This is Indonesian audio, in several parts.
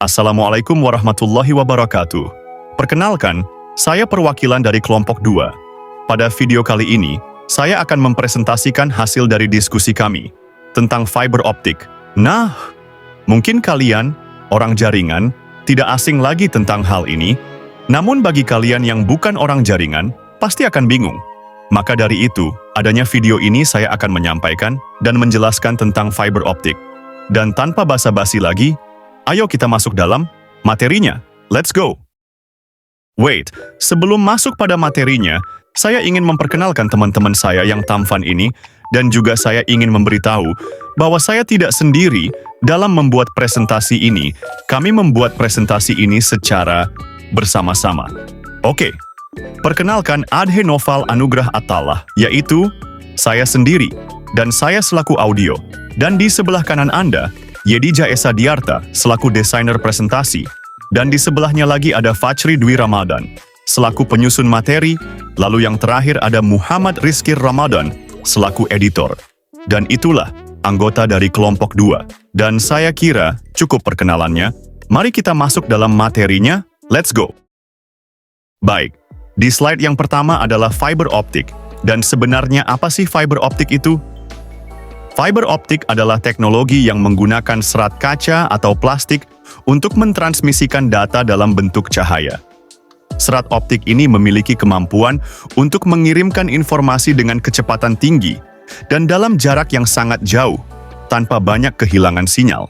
Assalamualaikum warahmatullahi wabarakatuh. Perkenalkan, saya perwakilan dari kelompok 2. Pada video kali ini, saya akan mempresentasikan hasil dari diskusi kami tentang fiber optik. Nah, mungkin kalian, orang jaringan, tidak asing lagi tentang hal ini, namun bagi kalian yang bukan orang jaringan, pasti akan bingung. Maka dari itu, adanya video ini saya akan menyampaikan dan menjelaskan tentang fiber optik. Dan tanpa basa-basi lagi, ayo kita masuk dalam materinya. Let's go! Wait, sebelum masuk pada materinya, saya ingin memperkenalkan teman-teman saya yang tampan ini, dan juga saya ingin memberitahu bahwa saya tidak sendiri dalam membuat presentasi ini. Kami membuat presentasi ini secara bersama-sama. Oke, perkenalkan Adhe Noval Anugrah Atallah, yaitu saya sendiri, dan saya selaku audio. Dan di sebelah kanan Anda, Yedija Esa Diarta selaku desainer presentasi, dan di sebelahnya lagi ada Fachri Dwi Ramadan selaku penyusun materi, lalu yang terakhir ada Muhammad Rizky Ramadan selaku editor. Dan itulah anggota dari kelompok 2. Dan saya kira cukup perkenalannya, mari kita masuk dalam materinya, let's go! Baik, di slide yang pertama adalah fiber optik, dan sebenarnya apa sih fiber optik itu? Fiber optik adalah teknologi yang menggunakan serat kaca atau plastik untuk mentransmisikan data dalam bentuk cahaya. Serat optik ini memiliki kemampuan untuk mengirimkan informasi dengan kecepatan tinggi dan dalam jarak yang sangat jauh, tanpa banyak kehilangan sinyal.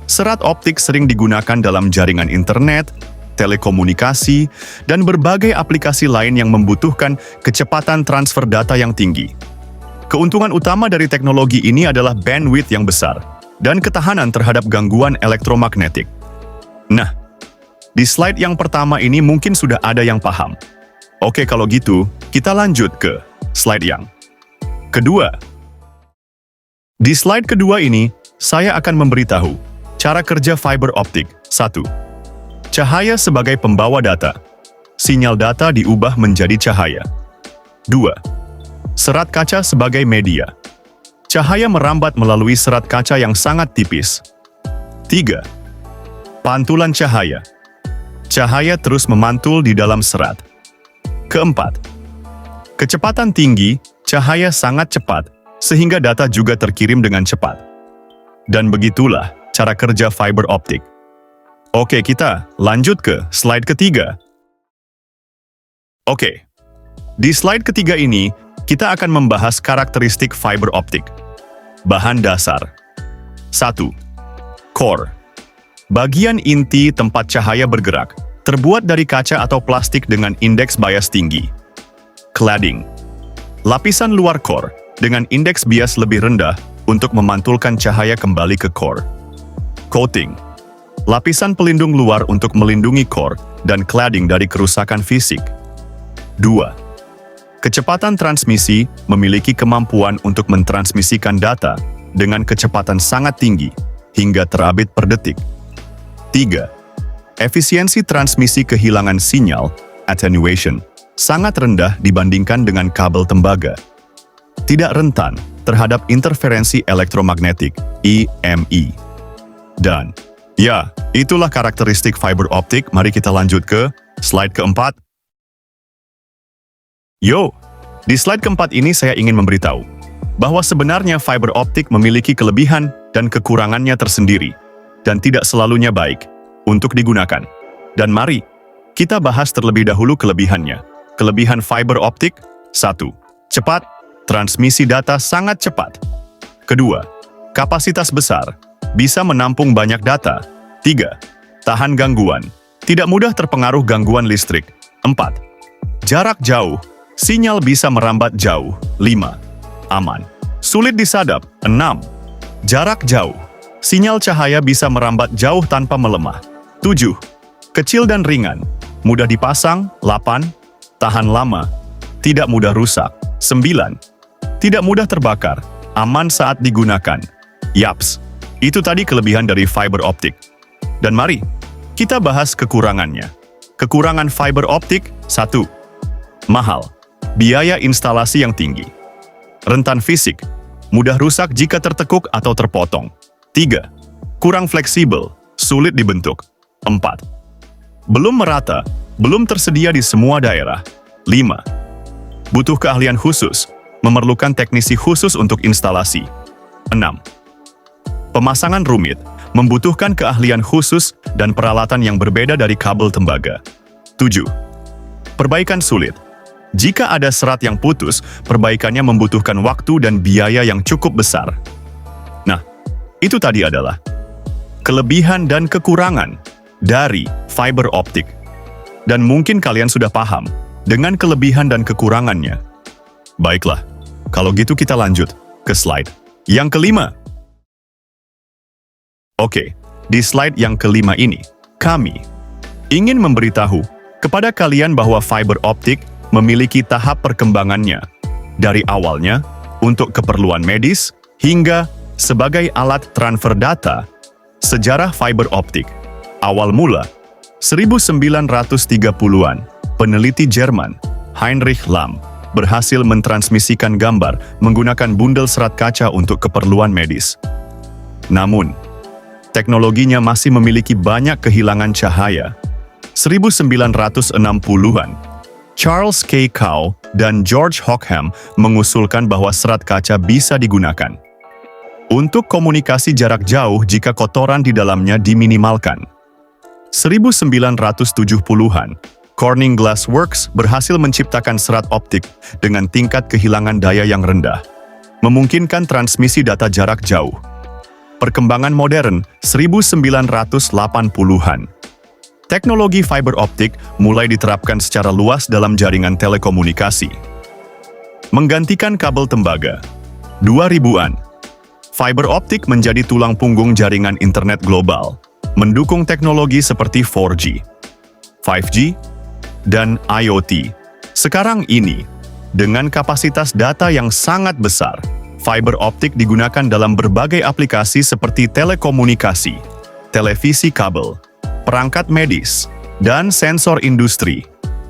Serat optik sering digunakan dalam jaringan internet, telekomunikasi, dan berbagai aplikasi lain yang membutuhkan kecepatan transfer data yang tinggi. Keuntungan utama dari teknologi ini adalah bandwidth yang besar dan ketahanan terhadap gangguan elektromagnetik. Nah, di slide yang pertama ini mungkin sudah ada yang paham. Oke, kalau gitu, kita lanjut ke slide yang kedua. Di slide kedua ini, saya akan memberitahu cara kerja fiber optik. 1. Cahaya sebagai pembawa data. Sinyal data diubah menjadi cahaya. 2. Serat kaca sebagai media. Cahaya merambat melalui serat kaca yang sangat tipis. 3. Pantulan cahaya. Cahaya terus memantul di dalam serat. Keempat, kecepatan tinggi, cahaya sangat cepat, sehingga data juga terkirim dengan cepat. Dan begitulah cara kerja fiber optik. Oke, kita lanjut ke slide ketiga. Oke, di slide ketiga ini, kita akan membahas karakteristik fiber optik. Bahan dasar. 1. Core. Bagian inti tempat cahaya bergerak, terbuat dari kaca atau plastik dengan indeks bias tinggi. Cladding. Lapisan luar core, dengan indeks bias lebih rendah untuk memantulkan cahaya kembali ke core. Coating. Lapisan pelindung luar untuk melindungi core dan cladding dari kerusakan fisik. 2. Kecepatan transmisi memiliki kemampuan untuk mentransmisikan data dengan kecepatan sangat tinggi, hingga terabit per detik. 3. Efisiensi transmisi kehilangan sinyal, attenuation, sangat rendah dibandingkan dengan kabel tembaga. Tidak rentan terhadap interferensi elektromagnetik, EME. Dan, ya, itulah karakteristik fiber optik. Mari kita lanjut ke slide keempat. Yo, di slide keempat ini saya ingin memberitahu bahwa sebenarnya fiber optik memiliki kelebihan dan kekurangannya tersendiri, dan tidak selalunya baik untuk digunakan. Dan mari, kita bahas terlebih dahulu kelebihannya. Kelebihan fiber optik. 1. Cepat, transmisi data sangat cepat. 2. Kapasitas besar, bisa menampung banyak data. 3. Tahan gangguan, tidak mudah terpengaruh gangguan listrik. 4. Jarak jauh, sinyal bisa merambat jauh. 5. Aman, sulit disadap. 6. Jarak jauh, sinyal cahaya bisa merambat jauh tanpa melemah. 7. Kecil dan ringan, mudah dipasang. 8. Tahan lama, tidak mudah rusak. 9. Tidak mudah terbakar, aman saat digunakan. Yaps, itu tadi kelebihan dari fiber optik. Dan mari, kita bahas kekurangannya. Kekurangan fiber optik. 1. Mahal. Biaya instalasi yang tinggi. Rentan fisik, mudah rusak jika tertekuk atau terpotong. 3. Kurang fleksibel, Sulit dibentuk. 4. Belum merata, belum tersedia di semua daerah. 5. Butuh keahlian khusus, memerlukan teknisi khusus untuk instalasi. 6. Pemasangan rumit, membutuhkan keahlian khusus dan peralatan yang berbeda dari kabel tembaga. 7. Perbaikan sulit. Jika ada serat yang putus, perbaikannya membutuhkan waktu dan biaya yang cukup besar. Nah, itu tadi adalah kelebihan dan kekurangan dari fiber optik. Dan mungkin kalian sudah paham dengan kelebihan dan kekurangannya. Baiklah, kalau gitu kita lanjut ke slide yang kelima. Oke, di slide yang kelima ini, kami ingin memberitahu kepada kalian bahwa fiber optik memiliki tahap perkembangannya. Dari awalnya, untuk keperluan medis, hingga sebagai alat transfer data. Sejarah fiber optik. Awal mula, 1930-an, peneliti Jerman, Heinrich Lamm, berhasil mentransmisikan gambar menggunakan bundel serat kaca untuk keperluan medis. Namun, teknologinya masih memiliki banyak kehilangan cahaya. 1960-an, Charles K. Kao dan George Hockham mengusulkan bahwa serat kaca bisa digunakan untuk komunikasi jarak jauh jika kotoran di dalamnya diminimalkan. 1970-an, Corning Glass Works berhasil menciptakan serat optik dengan tingkat kehilangan daya yang rendah, memungkinkan transmisi data jarak jauh. Perkembangan modern 1980-an. Teknologi fiber optik mulai diterapkan secara luas dalam jaringan telekomunikasi. Menggantikan kabel tembaga. 2000-an. Fiber optik menjadi tulang punggung jaringan internet global, mendukung teknologi seperti 4G, 5G, dan IoT. Sekarang ini, dengan kapasitas data yang sangat besar, fiber optik digunakan dalam berbagai aplikasi seperti telekomunikasi, televisi kabel, perangkat medis, dan sensor industri.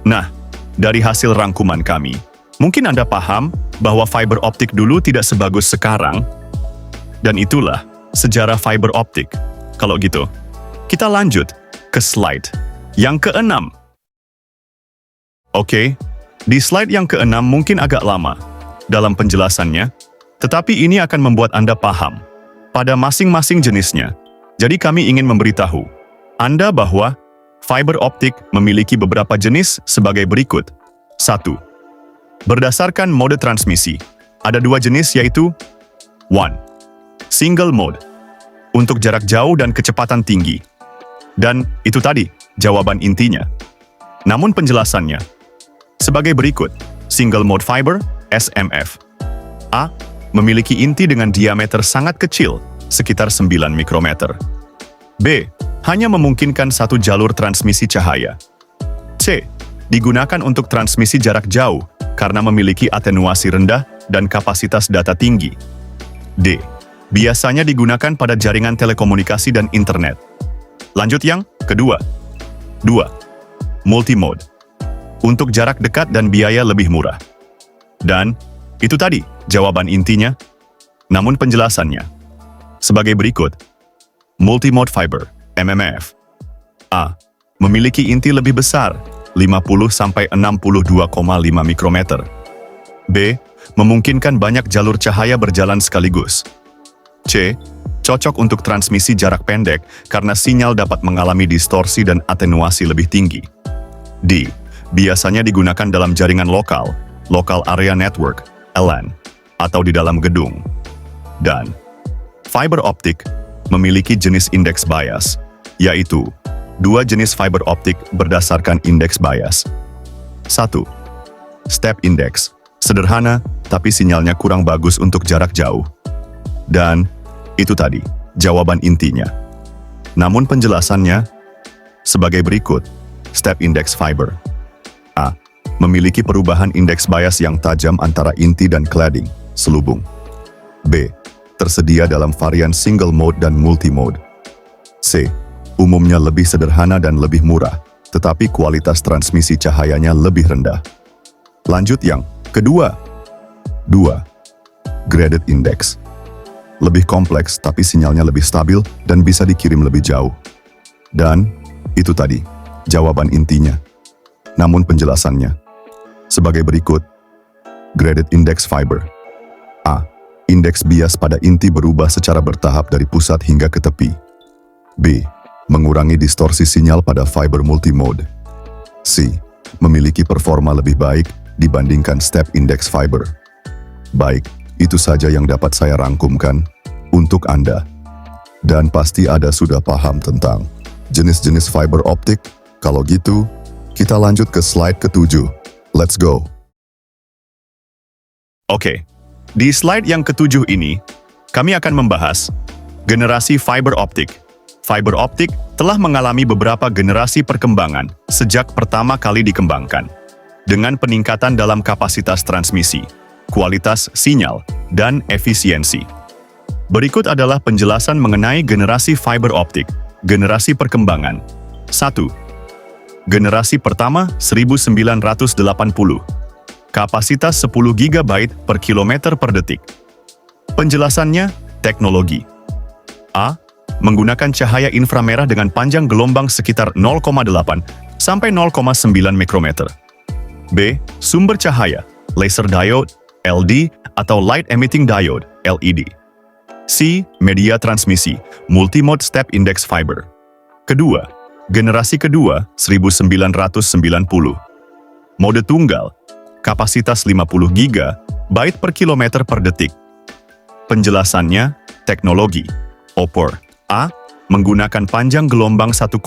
Nah, dari hasil rangkuman kami, mungkin Anda paham bahwa fiber optik dulu tidak sebagus sekarang. Dan itulah sejarah fiber optik. Kalau gitu, kita lanjut ke slide yang keenam. Oke, di slide yang keenam mungkin agak lama dalam penjelasannya, tetapi ini akan membuat Anda paham pada masing-masing jenisnya. Jadi kami ingin memberitahu Anda bahwa fiber optik memiliki beberapa jenis sebagai berikut. 1. Berdasarkan mode transmisi, ada dua jenis yaitu 1. Single mode, untuk jarak jauh dan kecepatan tinggi. Dan itu tadi, jawaban intinya. Namun penjelasannya, sebagai berikut. Single mode fiber, SMF. A. Memiliki inti dengan diameter sangat kecil, sekitar 9 mikrometer. B. Hanya memungkinkan satu jalur transmisi cahaya. C. Digunakan untuk transmisi jarak jauh, karena memiliki atenuasi rendah dan kapasitas data tinggi. D. Biasanya digunakan pada jaringan telekomunikasi dan internet. Lanjut yang kedua. 2. Multimode. Untuk jarak dekat dan biaya lebih murah. Dan itu tadi jawaban intinya. Namun penjelasannya sebagai berikut. Multimode fiber, MMF. A. Memiliki inti lebih besar, 50–62,5 mikrometer. B. Memungkinkan banyak jalur cahaya berjalan sekaligus. C. Cocok untuk transmisi jarak pendek karena sinyal dapat mengalami distorsi dan atenuasi lebih tinggi. D. Biasanya digunakan dalam jaringan lokal, Local Area Network, LAN, atau di dalam gedung. Dan fiber optik memiliki jenis indeks bias, yaitu dua jenis fiber optik berdasarkan indeks bias. 1. Step index, sederhana tapi sinyalnya kurang bagus untuk jarak jauh. Dan itu tadi, jawaban intinya. Namun penjelasannya sebagai berikut. Step index fiber. A. Memiliki perubahan indeks bias yang tajam antara inti dan cladding, selubung. B. Tersedia dalam varian single mode dan multimode. C. Umumnya lebih sederhana dan lebih murah, tetapi kualitas transmisi cahayanya lebih rendah. Lanjut yang kedua. 2. Graded index. Lebih kompleks tapi sinyalnya lebih stabil dan bisa dikirim lebih jauh. Dan itu tadi, jawaban intinya. Namun penjelasannya sebagai berikut. Graded Index Fiber. A. Indeks bias pada inti berubah secara bertahap dari pusat hingga ke tepi. B. Mengurangi distorsi sinyal pada fiber multimode. C. Memiliki performa lebih baik dibandingkan step index fiber. Baik, itu saja yang dapat saya rangkumkan untuk Anda. Dan pasti Anda sudah paham tentang jenis-jenis fiber optik. Kalau gitu, kita lanjut ke slide ke-7. Let's go. Oke, di slide yang ke-7 ini, kami akan membahas generasi fiber optik. Fiber optik telah mengalami beberapa generasi perkembangan sejak pertama kali dikembangkan, dengan peningkatan dalam kapasitas transmisi, kualitas sinyal, dan efisiensi. Berikut adalah penjelasan mengenai generasi fiber optik, generasi perkembangan. 1. Generasi pertama 1980. Kapasitas 10 GB per kilometer per detik. Penjelasannya, teknologi. A. Menggunakan cahaya inframerah dengan panjang gelombang sekitar 0,8 sampai 0,9 mikrometer. B. Sumber cahaya, laser diode, LD, atau light emitting diode, LED. C. Media transmisi, multimode step index fiber. Kedua, generasi kedua 1990. Mode tunggal, kapasitas 50 GB per kilometer per detik. Penjelasannya, teknologi. OPOR. A. Menggunakan panjang gelombang 1,3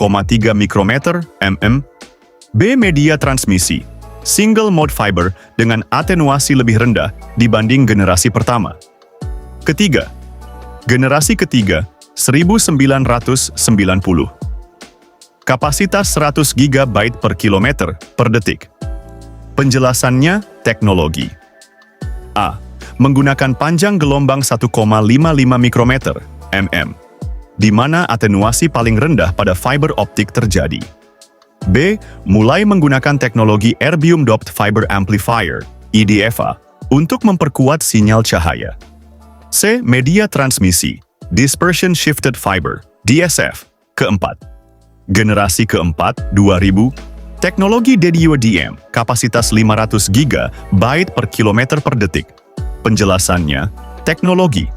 mikrometer mm. B. Media transmisi, single mode fiber dengan atenuasi lebih rendah dibanding generasi pertama. Ketiga, generasi ketiga 1990. Kapasitas 100 GB per kilometer per detik. Penjelasannya, teknologi. A. Menggunakan panjang gelombang 1,55 mikrometer mm, di mana atenuasi paling rendah pada fiber optik terjadi. B. Mulai menggunakan teknologi Erbium Doped Fiber Amplifier, EDFA, untuk memperkuat sinyal cahaya. C. Media transmisi, Dispersion Shifted Fiber, DSF, keempat. Generasi keempat, 2000, teknologi DDUDM, kapasitas 500 GB per kilometer per detik. Penjelasannya, teknologi.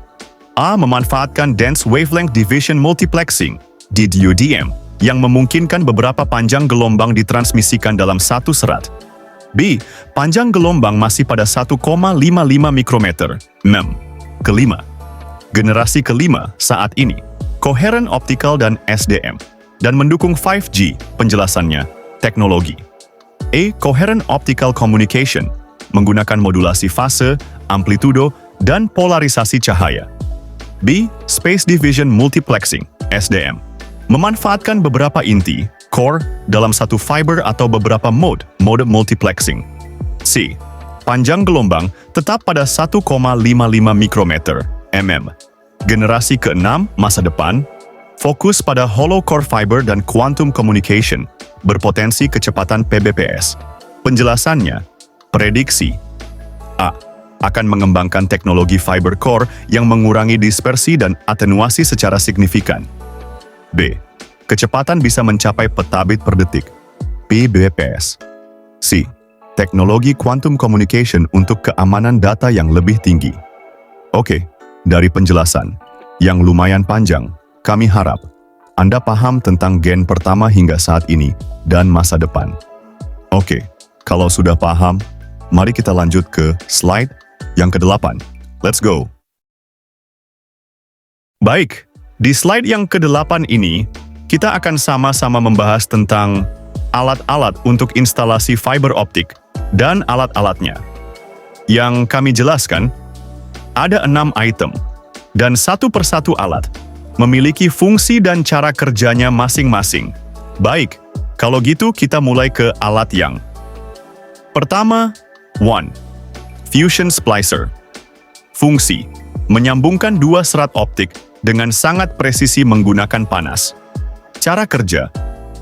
A. Memanfaatkan Dense Wavelength Division Multiplexing, DDUDM, yang memungkinkan beberapa panjang gelombang ditransmisikan dalam satu serat. B. Panjang gelombang masih pada 1,55 mikrometer, mm. Kelima, generasi kelima saat ini, Coherent Optical dan SDM, dan mendukung 5G. Penjelasannya, teknologi. A. Coherent Optical Communication, menggunakan modulasi fase, amplitudo, dan polarisasi cahaya. B. Space Division Multiplexing, SDM, memanfaatkan beberapa inti, core, dalam satu fiber atau beberapa mode multiplexing. C. Panjang gelombang tetap pada 1,55 mikrometer, mm. Generasi ke-6 masa depan, fokus pada hollow core fiber dan quantum communication, berpotensi kecepatan PBPS. Penjelasannya, prediksi. A. Akan mengembangkan teknologi fiber core yang mengurangi dispersi dan atenuasi secara signifikan. B. Kecepatan bisa mencapai petabit per detik, PBPS. C. Teknologi quantum communication untuk keamanan data yang lebih tinggi. Oke, dari penjelasan yang lumayan panjang, kami harap Anda paham tentang gen pertama hingga saat ini dan masa depan. Oke, kalau sudah paham, mari kita lanjut ke slide yang ke-8. Let's go. Baik, di slide yang ke-8 ini, kita akan sama-sama membahas tentang alat-alat untuk instalasi fiber optik dan alat-alatnya. Yang kami jelaskan, ada 6 item, dan satu persatu alat memiliki fungsi dan cara kerjanya masing-masing. Baik, kalau gitu kita mulai ke alat yang pertama. 1. Fusion Splicer. Fungsi: menyambungkan dua serat optik dengan sangat presisi menggunakan panas. Cara kerja: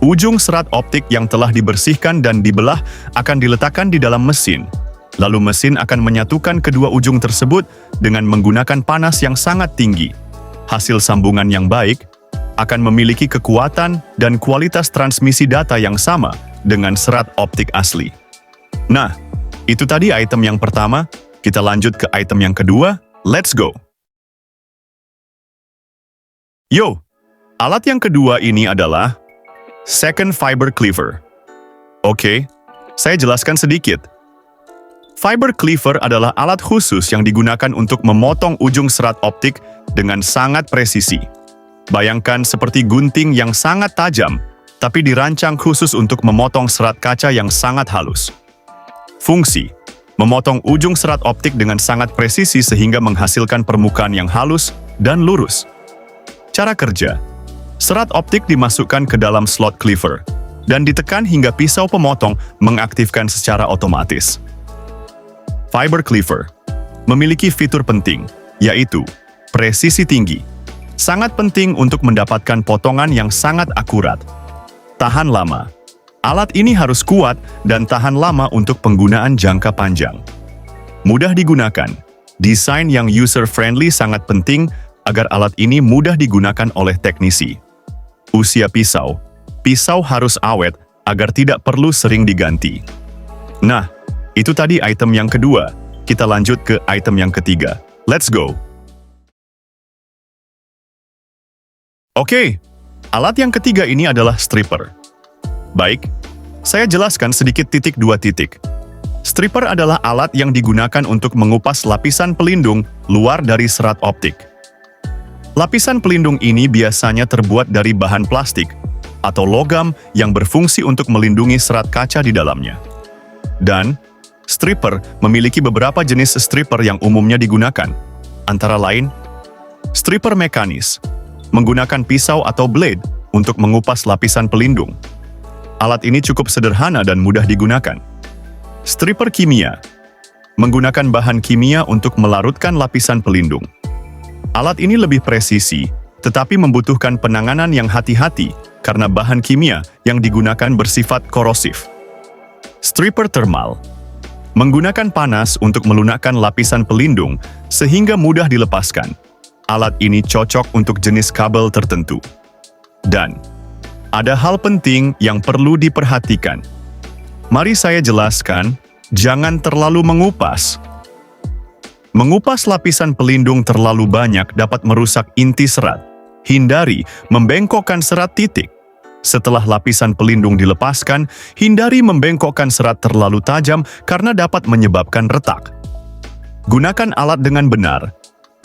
ujung serat optik yang telah dibersihkan dan dibelah akan diletakkan di dalam mesin. Lalu mesin akan menyatukan kedua ujung tersebut dengan menggunakan panas yang sangat tinggi. Hasil sambungan yang baik, akan memiliki kekuatan dan kualitas transmisi data yang sama dengan serat optik asli. Nah, itu tadi item yang pertama. Kita lanjut ke item yang kedua. Let's go! Yo, alat yang kedua ini adalah Second Fiber Cleaver. Oke, saya jelaskan sedikit. Fiber cleaver adalah alat khusus yang digunakan untuk memotong ujung serat optik dengan sangat presisi. Bayangkan seperti gunting yang sangat tajam, tapi dirancang khusus untuk memotong serat kaca yang sangat halus. Fungsi: memotong ujung serat optik dengan sangat presisi sehingga menghasilkan permukaan yang halus dan lurus. Cara kerja: serat optik dimasukkan ke dalam slot cleaver dan ditekan hingga pisau pemotong mengaktifkan secara otomatis. Fiber cleaver memiliki fitur penting, yaitu presisi tinggi. Sangat penting untuk mendapatkan potongan yang sangat akurat. Tahan lama. Alat ini harus kuat dan tahan lama untuk penggunaan jangka panjang. Mudah digunakan. Desain yang user-friendly sangat penting agar alat ini mudah digunakan oleh teknisi. Usia pisau. Pisau harus awet agar tidak perlu sering diganti. Nah, itu tadi item yang kedua. Kita lanjut ke item yang ketiga. Let's go! Oke, alat yang ketiga ini adalah stripper. Baik, saya jelaskan sedikit titik dua titik. Stripper adalah alat yang digunakan untuk mengupas lapisan pelindung luar dari serat optik. Lapisan pelindung ini biasanya terbuat dari bahan plastik atau logam yang berfungsi untuk melindungi serat kaca di dalamnya. Dan stripper memiliki beberapa jenis stripper yang umumnya digunakan, antara lain stripper mekanis, menggunakan pisau atau blade untuk mengupas lapisan pelindung. Alat ini cukup sederhana dan mudah digunakan. Stripper kimia, menggunakan bahan kimia untuk melarutkan lapisan pelindung. Alat ini lebih presisi, tetapi membutuhkan penanganan yang hati-hati karena bahan kimia yang digunakan bersifat korosif. Stripper thermal, menggunakan panas untuk melunakkan lapisan pelindung sehingga mudah dilepaskan. Alat ini cocok untuk jenis kabel tertentu. Dan ada hal penting yang perlu diperhatikan. Mari saya jelaskan, jangan terlalu mengupas. Mengupas lapisan pelindung terlalu banyak dapat merusak inti serat. Hindari membengkokkan serat titik. Setelah lapisan pelindung dilepaskan, hindari membengkokkan serat terlalu tajam karena dapat menyebabkan retak. Gunakan alat dengan benar.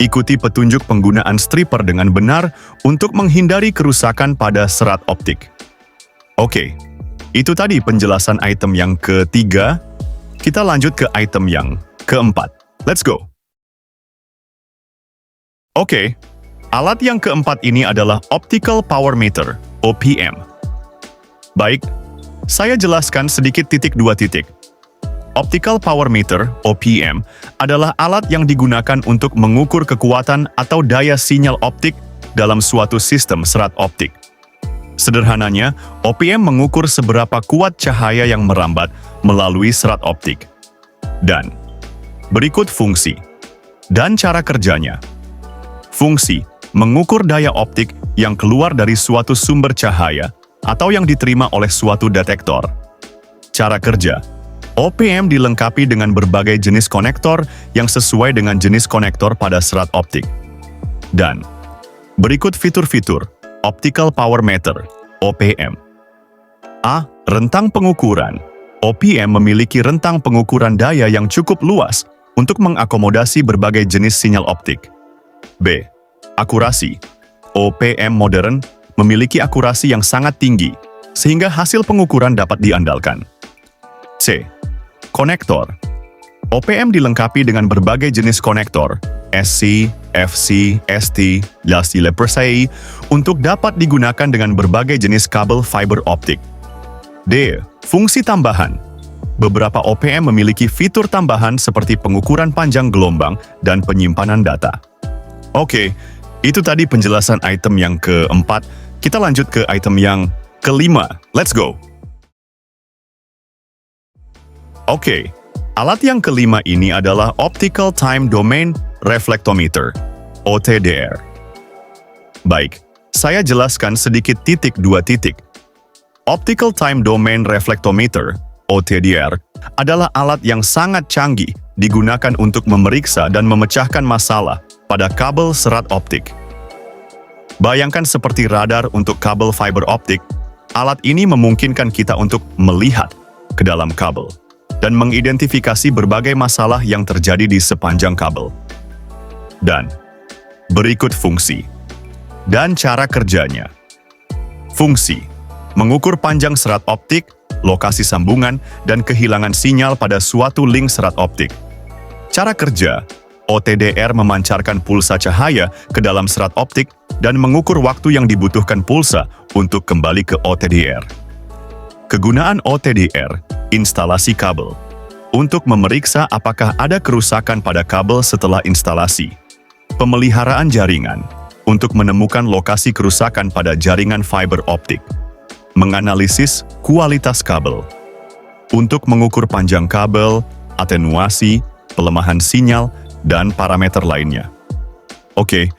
Ikuti petunjuk penggunaan stripper dengan benar untuk menghindari kerusakan pada serat optik. Oke, itu tadi penjelasan item yang ketiga. Kita lanjut ke item yang keempat. Let's go! Oke, alat yang keempat ini adalah Optical Power Meter, OPM. Baik, saya jelaskan sedikit titik dua titik. Optical Power Meter, OPM, adalah alat yang digunakan untuk mengukur kekuatan atau daya sinyal optik dalam suatu sistem serat optik. Sederhananya, OPM mengukur seberapa kuat cahaya yang merambat melalui serat optik. Dan berikut fungsi dan cara kerjanya. Fungsi: mengukur daya optik yang keluar dari suatu sumber cahaya atau yang diterima oleh suatu detektor. Cara kerja: OPM dilengkapi dengan berbagai jenis konektor yang sesuai dengan jenis konektor pada serat optik. Dan berikut fitur-fitur Optical Power Meter, OPM. A. Rentang pengukuran. OPM memiliki rentang pengukuran daya yang cukup luas untuk mengakomodasi berbagai jenis sinyal optik. B. Akurasi. OPM modern memiliki akurasi yang sangat tinggi, sehingga hasil pengukuran dapat diandalkan. C. Konektor. OPM dilengkapi dengan berbagai jenis konektor, SC, FC, ST, LaCille-Persei, untuk dapat digunakan dengan berbagai jenis kabel fiber optik. D. Fungsi tambahan. Beberapa OPM memiliki fitur tambahan seperti pengukuran panjang gelombang dan penyimpanan data. Oke, itu tadi penjelasan item yang keempat. Kita lanjut ke item yang kelima. Let's go! Oke, alat yang kelima ini adalah Optical Time Domain Reflectometer, OTDR. Baik, saya jelaskan sedikit dua titik. Optical Time Domain Reflectometer, OTDR, adalah alat yang sangat canggih digunakan untuk memeriksa dan memecahkan masalah pada kabel serat optik. Bayangkan seperti radar untuk kabel fiber optik, alat ini memungkinkan kita untuk melihat ke dalam kabel dan mengidentifikasi berbagai masalah yang terjadi di sepanjang kabel. Dan berikut fungsi dan cara kerjanya. Fungsi: mengukur panjang serat optik, lokasi sambungan, dan kehilangan sinyal pada suatu link serat optik. Cara kerja: OTDR memancarkan pulsa cahaya ke dalam serat optik dan mengukur waktu yang dibutuhkan pulsa untuk kembali ke OTDR. Kegunaan OTDR: instalasi kabel. Untuk memeriksa apakah ada kerusakan pada kabel setelah instalasi. Pemeliharaan jaringan. Untuk menemukan lokasi kerusakan pada jaringan fiber optik. Menganalisis kualitas kabel. Untuk mengukur panjang kabel, atenuasi, pelemahan sinyal, dan parameter lainnya. Oke,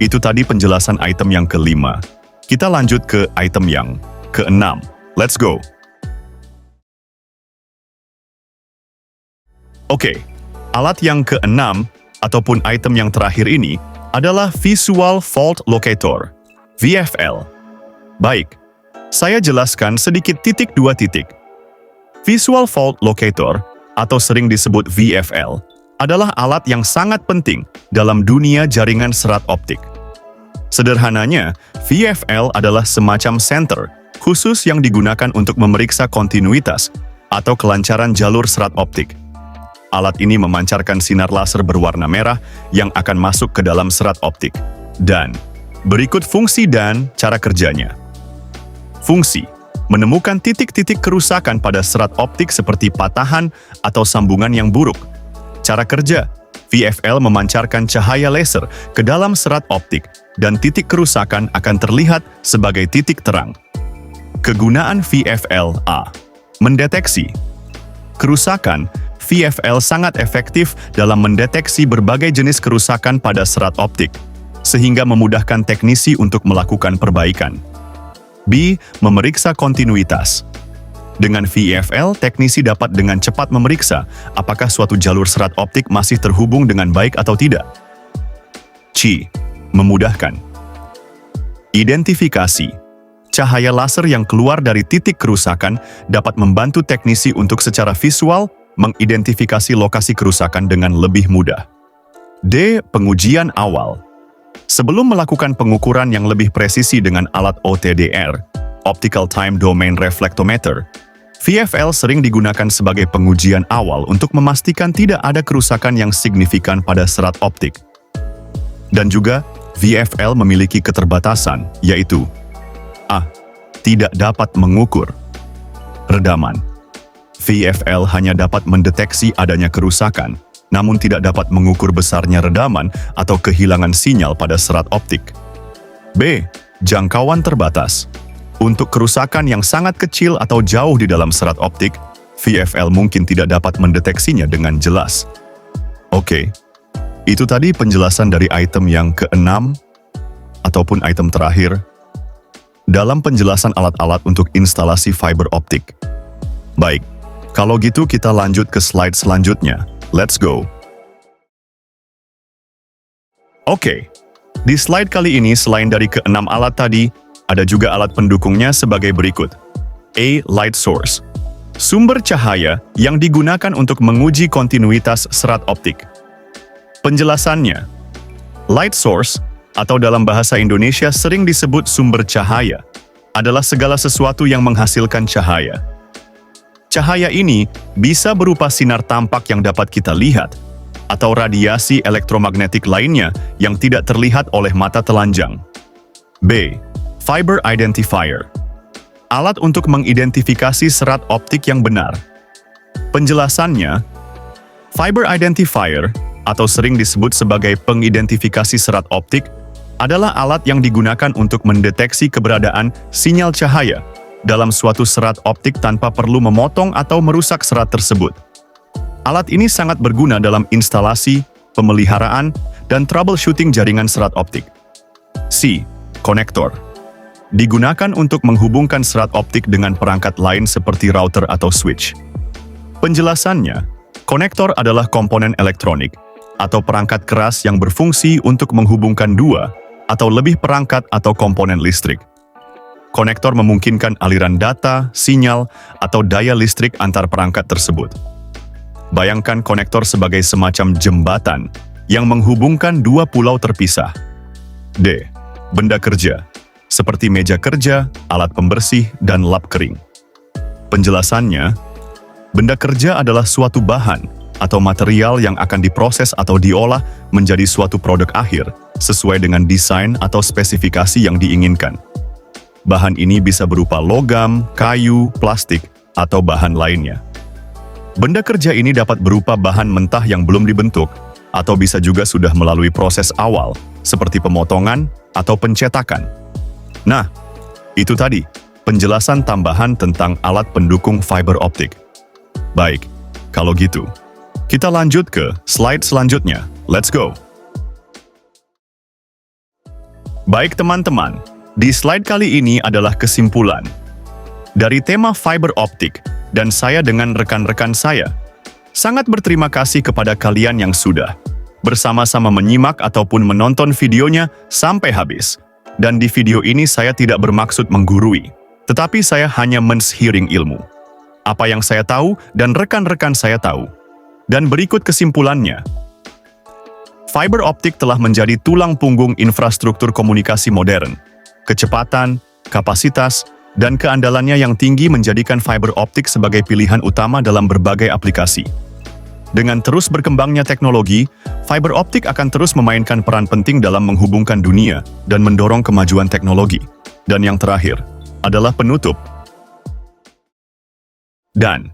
itu tadi penjelasan item yang kelima. Kita lanjut ke item yang keenam. Let's go! Oke, alat yang keenam ataupun item yang terakhir ini adalah Visual Fault Locator, VFL. Baik, saya jelaskan sedikit dua titik. Visual Fault Locator, atau sering disebut VFL, adalah alat yang sangat penting dalam dunia jaringan serat optik. Sederhananya, VFL adalah semacam senter khusus yang digunakan untuk memeriksa kontinuitas atau kelancaran jalur serat optik. Alat ini memancarkan sinar laser berwarna merah yang akan masuk ke dalam serat optik. Dan berikut fungsi dan cara kerjanya. Fungsi: menemukan titik-titik kerusakan pada serat optik seperti patahan atau sambungan yang buruk. Cara kerja: VFL memancarkan cahaya laser ke dalam serat optik dan titik kerusakan akan terlihat sebagai titik terang. Kegunaan VFL: A. Mendeteksi kerusakan. VFL sangat efektif dalam mendeteksi berbagai jenis kerusakan pada serat optik, sehingga memudahkan teknisi untuk melakukan perbaikan. B. Memeriksa kontinuitas. Dengan VFL, teknisi dapat dengan cepat memeriksa apakah suatu jalur serat optik masih terhubung dengan baik atau tidak. C. Memudahkan identifikasi. Cahaya laser yang keluar dari titik kerusakan dapat membantu teknisi untuk secara visual mengidentifikasi lokasi kerusakan dengan lebih mudah. D. Pengujian awal. Sebelum melakukan pengukuran yang lebih presisi dengan alat OTDR, Optical Time Domain Reflectometer, VFL sering digunakan sebagai pengujian awal untuk memastikan tidak ada kerusakan yang signifikan pada serat optik. Dan juga, VFL memiliki keterbatasan, yaitu A. Tidak dapat mengukur redaman. VFL hanya dapat mendeteksi adanya kerusakan, namun tidak dapat mengukur besarnya redaman atau kehilangan sinyal pada serat optik. B. Jangkauan terbatas. Untuk kerusakan yang sangat kecil atau jauh di dalam serat optik, VFL mungkin tidak dapat mendeteksinya dengan jelas. Oke, itu tadi penjelasan dari item yang keenam, ataupun item terakhir, dalam penjelasan alat-alat untuk instalasi fiber optik. Baik. Kalau gitu kita lanjut ke slide selanjutnya. Let's go! Oke, di slide kali ini selain dari keenam alat tadi, ada juga alat pendukungnya sebagai berikut. A. Light source. Sumber cahaya yang digunakan untuk menguji kontinuitas serat optik. Penjelasannya, light source, atau dalam bahasa Indonesia sering disebut sumber cahaya, adalah segala sesuatu yang menghasilkan cahaya. Cahaya ini bisa berupa sinar tampak yang dapat kita lihat, atau radiasi elektromagnetik lainnya yang tidak terlihat oleh mata telanjang. B. Fiber identifier. Alat untuk mengidentifikasi serat optik yang benar. Penjelasannya, fiber identifier, atau sering disebut sebagai pengidentifikasi serat optik, adalah alat yang digunakan untuk mendeteksi keberadaan sinyal cahaya dalam suatu serat optik tanpa perlu memotong atau merusak serat tersebut. Alat ini sangat berguna dalam instalasi, pemeliharaan, dan troubleshooting jaringan serat optik. C. konektor. Digunakan untuk menghubungkan serat optik dengan perangkat lain seperti router atau switch. Penjelasannya, konektor adalah komponen elektronik atau perangkat keras yang berfungsi untuk menghubungkan dua atau lebih perangkat atau komponen listrik. Konektor memungkinkan aliran data, sinyal, atau daya listrik antar perangkat tersebut. Bayangkan konektor sebagai semacam jembatan yang menghubungkan dua pulau terpisah. D. Benda kerja, seperti meja kerja, alat pembersih, dan lap kering. Penjelasannya, benda kerja adalah suatu bahan atau material yang akan diproses atau diolah menjadi suatu produk akhir sesuai dengan desain atau spesifikasi yang diinginkan. Bahan ini bisa berupa logam, kayu, plastik, atau bahan lainnya. Benda kerja ini dapat berupa bahan mentah yang belum dibentuk, atau bisa juga sudah melalui proses awal, seperti pemotongan atau pencetakan. Nah, itu tadi, penjelasan tambahan tentang alat pendukung fiber optik. Baik, kalau gitu, kita lanjut ke slide selanjutnya. Let's go! Baik teman-teman, di slide kali ini adalah kesimpulan dari tema fiber optik, dan saya dengan rekan-rekan saya sangat berterima kasih kepada kalian yang sudah bersama-sama menyimak ataupun menonton videonya sampai habis. Dan di video ini saya tidak bermaksud menggurui, tetapi saya hanya men-sharing ilmu. Apa yang saya tahu dan rekan-rekan saya tahu. Dan berikut kesimpulannya. Fiber optik telah menjadi tulang punggung infrastruktur komunikasi modern. Kecepatan, kapasitas, dan keandalannya yang tinggi menjadikan fiber optik sebagai pilihan utama dalam berbagai aplikasi. Dengan terus berkembangnya teknologi, fiber optik akan terus memainkan peran penting dalam menghubungkan dunia dan mendorong kemajuan teknologi. Dan yang terakhir adalah penutup. Dan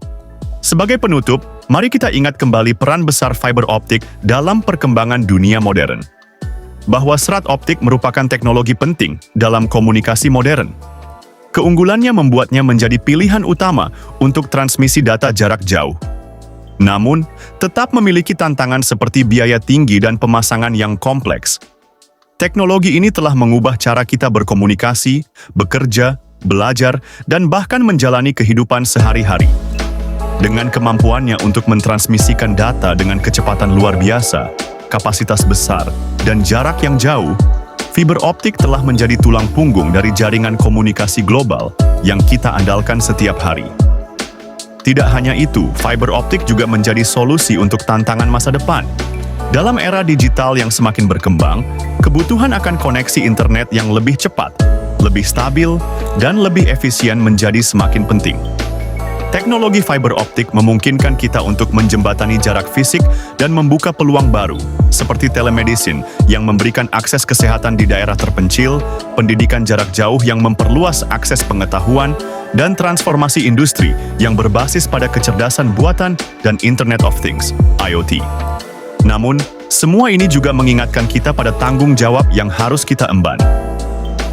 sebagai penutup, mari kita ingat kembali peran besar fiber optik dalam perkembangan dunia modern. Bahwa serat optik merupakan teknologi penting dalam komunikasi modern. Keunggulannya membuatnya menjadi pilihan utama untuk transmisi data jarak jauh. Namun, tetap memiliki tantangan seperti biaya tinggi dan pemasangan yang kompleks. Teknologi ini telah mengubah cara kita berkomunikasi, bekerja, belajar, dan bahkan menjalani kehidupan sehari-hari. Dengan kemampuannya untuk mentransmisikan data dengan kecepatan luar biasa, kapasitas besar, dan jarak yang jauh, fiber optik telah menjadi tulang punggung dari jaringan komunikasi global yang kita andalkan setiap hari. Tidak hanya itu, fiber optik juga menjadi solusi untuk tantangan masa depan. Dalam era digital yang semakin berkembang, kebutuhan akan koneksi internet yang lebih cepat, lebih stabil, dan lebih efisien menjadi semakin penting. Teknologi fiber optik memungkinkan kita untuk menjembatani jarak fisik dan membuka peluang baru, seperti telemedicine yang memberikan akses kesehatan di daerah terpencil, pendidikan jarak jauh yang memperluas akses pengetahuan, dan transformasi industri yang berbasis pada kecerdasan buatan dan Internet of Things, IoT. Namun, semua ini juga mengingatkan kita pada tanggung jawab yang harus kita emban.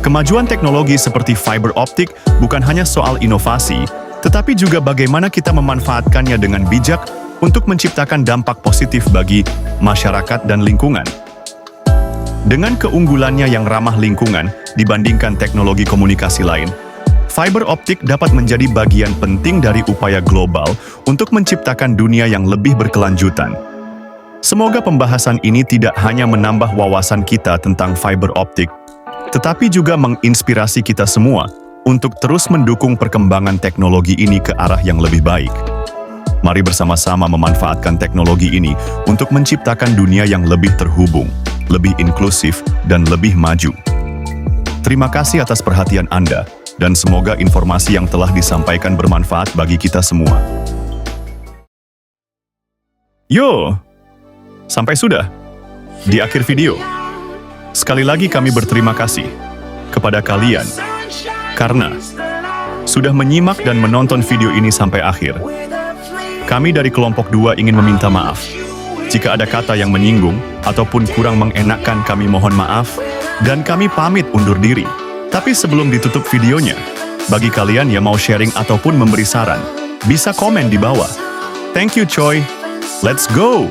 Kemajuan teknologi seperti fiber optik bukan hanya soal inovasi, tetapi juga bagaimana kita memanfaatkannya dengan bijak untuk menciptakan dampak positif bagi masyarakat dan lingkungan. Dengan keunggulannya yang ramah lingkungan dibandingkan teknologi komunikasi lain, fiber optik dapat menjadi bagian penting dari upaya global untuk menciptakan dunia yang lebih berkelanjutan. Semoga pembahasan ini tidak hanya menambah wawasan kita tentang fiber optik, tetapi juga menginspirasi kita semua untuk terus mendukung perkembangan teknologi ini ke arah yang lebih baik. Mari bersama-sama memanfaatkan teknologi ini untuk menciptakan dunia yang lebih terhubung, lebih inklusif, dan lebih maju. Terima kasih atas perhatian Anda, dan semoga informasi yang telah disampaikan bermanfaat bagi kita semua. Yo, sampai sudah di akhir video. Sekali lagi kami berterima kasih kepada kalian karena sudah menyimak dan menonton video ini sampai akhir. Kami dari kelompok 2 ingin meminta maaf. Jika ada kata yang menyinggung ataupun kurang mengenakkan, kami mohon maaf dan kami pamit undur diri. Tapi sebelum ditutup videonya, bagi kalian yang mau sharing ataupun memberi saran, bisa komen di bawah. Thank you, Choi. Let's go!